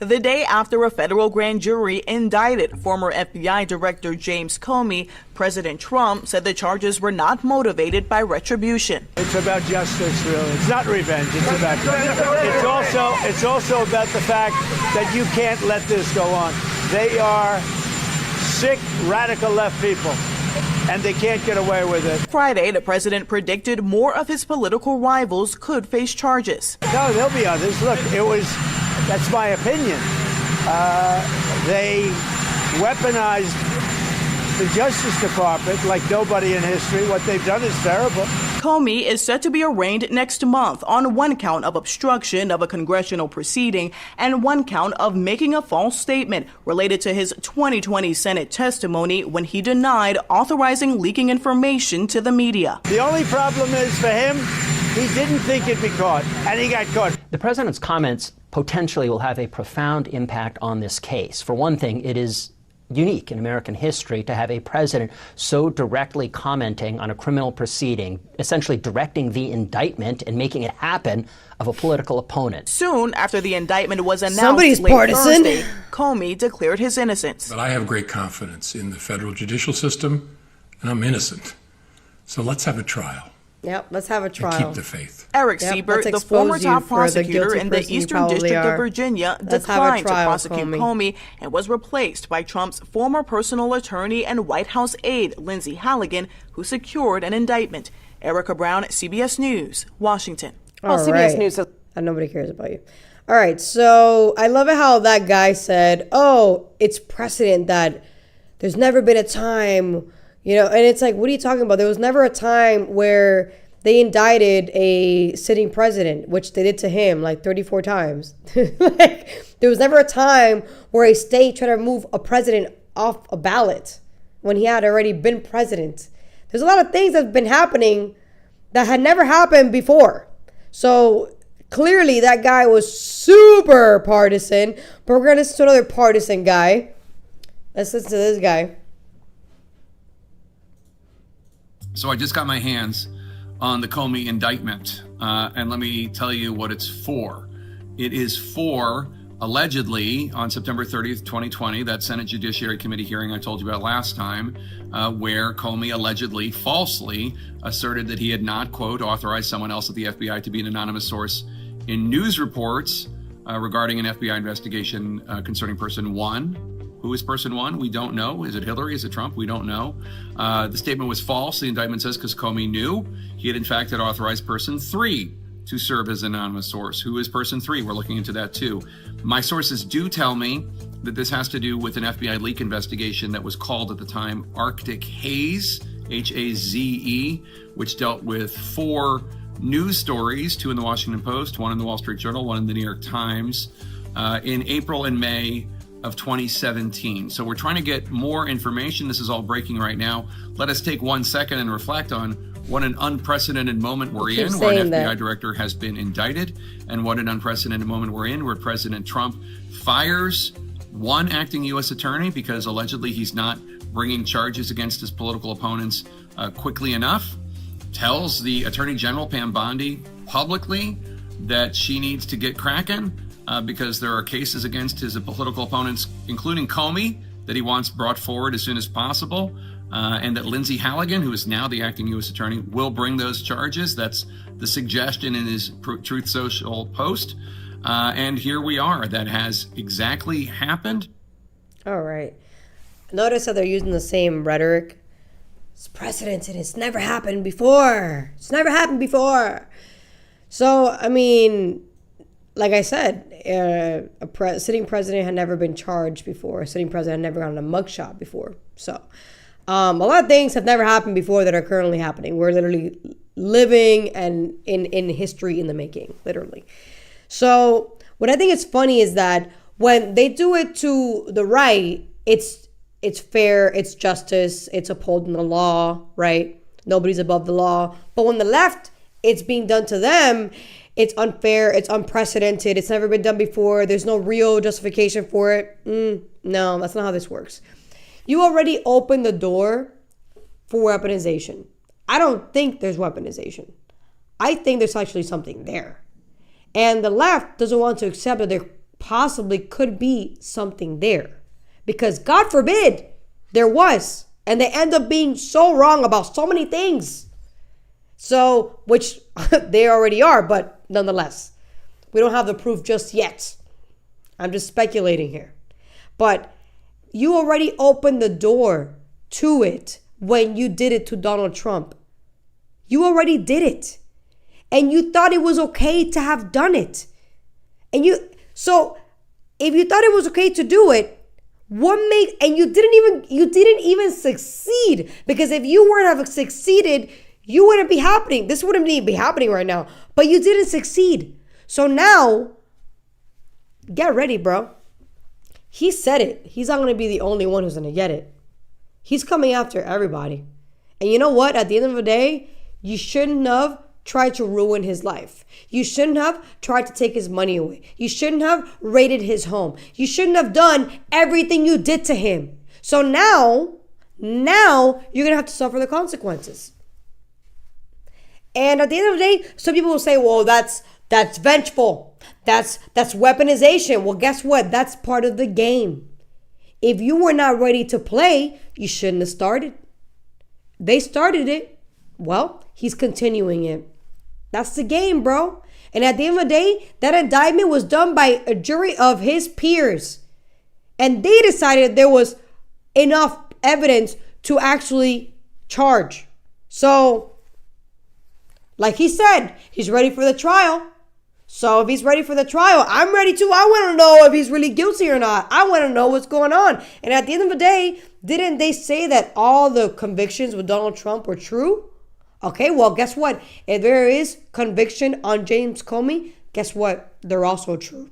The day after a federal grand jury indicted former FBI Director James Comey, President Trump said the charges were not motivated by retribution. It's about justice, really. It's not revenge. It's about justice. It's also about the fact that you can't let this go on. They are sick, radical left people, and they can't get away with it. Friday, the president predicted more of his political rivals could face charges. No, there'll be others. Look, that's my opinion. They weaponized the Justice Department like nobody in history. What they've done is terrible. Comey is set to be arraigned next month on one count of obstruction of a congressional proceeding and one count of making a false statement related to his 2020 Senate testimony when he denied authorizing leaking information to the media. The only problem is for him, he didn't think he'd be caught, and he got caught. The president's comments potentially will have a profound impact on this case. For one thing, it is unique in American history to have a president so directly commenting on a criminal proceeding, essentially directing the indictment and making it happen of a political opponent. Soon after the indictment was announced Somebody's late partisan. Thursday, Comey declared his innocence. But I have great confidence in the federal judicial system, and I'm innocent. So let's have a trial. Yep, let's have a And trial. keep the faith. Eric Yep, Siebert, let's the former expose you top for the prosecutor guilty in the person you Eastern probably District are. of Virginia, Let's have a declined to trial, prosecute Comey and was replaced by Trump's former personal attorney and White House aide, Lindsey Halligan, who secured an indictment. Erica Brown, CBS News, Washington. All CBS right. News. And nobody cares about you. All right, so I love it how that guy said, oh, it's precedent that there's never been a time, and it's like, what are you talking about? There was never a time where they indicted a sitting president, which they did to him like 34 times. There was never a time where a state tried to move a president off a ballot when he had already been president. There's a lot of things that have been happening that had never happened before. So clearly that guy was super partisan, but we're going to listen to another partisan guy. Let's listen to this guy. So I just got my hands on the Comey indictment, and let me tell you what it's for. It is for, allegedly, on September 30th, 2020, that Senate Judiciary Committee hearing I told you about last time, where Comey allegedly, falsely, asserted that he had not, quote, authorized someone else at the FBI to be an anonymous source in news reports regarding an FBI investigation concerning person one. Who is person one? We don't know. Is it Hillary? Is it Trump? We don't know. The statement was false, the indictment says, because Comey knew he had in fact had authorized person three to serve as an anonymous source. Who is person three? We're looking into that too. My sources do tell me that this has to do with an FBI leak investigation that was called at the time Arctic Haze, Haze, which dealt with 4 news stories, 2 in the Washington Post, 1 in the Wall Street Journal, 1 in the New York Times, in April and May of 2017. So we're trying to get more information. This is all breaking right now. Let us take 1 second and reflect on what an unprecedented moment we're in, where an FBI director has been indicted, and what an unprecedented moment we're in, where President Trump fires one acting U.S. attorney because allegedly he's not bringing charges against his political opponents quickly enough, tells the Attorney General, Pam Bondi, publicly that she needs to get cracking because there are cases against his political opponents, including Comey, that he wants brought forward as soon as possible, and that Lindsey Halligan, who is now the acting U.S. attorney, will bring those charges. That's the suggestion in his Truth Social post. And here we are. That has exactly happened. All right. Notice how they're using the same rhetoric. It's precedent and it's never happened before. It's never happened before. So, I mean, like I said, a sitting president had never been charged before. A sitting president had never gotten a mugshot before. So, a lot of things have never happened before that are currently happening. We're literally living and in history in the making, literally. So, what I think is funny is that when they do it to the right, it's fair, it's justice, it's upholding the law, right? Nobody's above the law. But when the left, it's being done to them, it's unfair, it's unprecedented, it's never been done before, there's no real justification for it. No, that's not how this works. You already opened the door for weaponization. I don't think there's weaponization. I think there's actually something there. And the left doesn't want to accept that possibly could be something there. Because God forbid there was. And they end up being so wrong about so many things. So, which they already are, but nonetheless, we don't have the proof just yet. I'm just speculating here. But you already opened the door to it when you did it to Donald Trump. You already did it. And you thought it was okay to have done it. So if you thought it was okay to do it, you didn't even succeed, because if you weren't have succeeded, you wouldn't be happening. This wouldn't even be happening right now, but you didn't succeed. So now get ready, bro. He said it. He's not going to be the only one who's going to get it. He's coming after everybody. And you know what? At the end of the day, you shouldn't have tried to ruin his life. You shouldn't have tried to take his money away. You shouldn't have raided his home. You shouldn't have done everything you did to him. So now you're going to have to suffer the consequences. And at the end of the day, some people will say, well, that's vengeful. That's weaponization. Well, guess what? That's part of the game. If you were not ready to play, you shouldn't have started. They started it. Well, he's continuing it. That's the game, bro. And at the end of the day, that indictment was done by a jury of his peers. And they decided there was enough evidence to actually charge. So, like he said, he's ready for the trial. So if he's ready for the trial, I'm ready too. I want to know if he's really guilty or not. I want to know what's going on. And at the end of the day, didn't they say that all the convictions with Donald Trump were true? Okay, well, guess what? If there is conviction on James Comey, guess what? They're also true.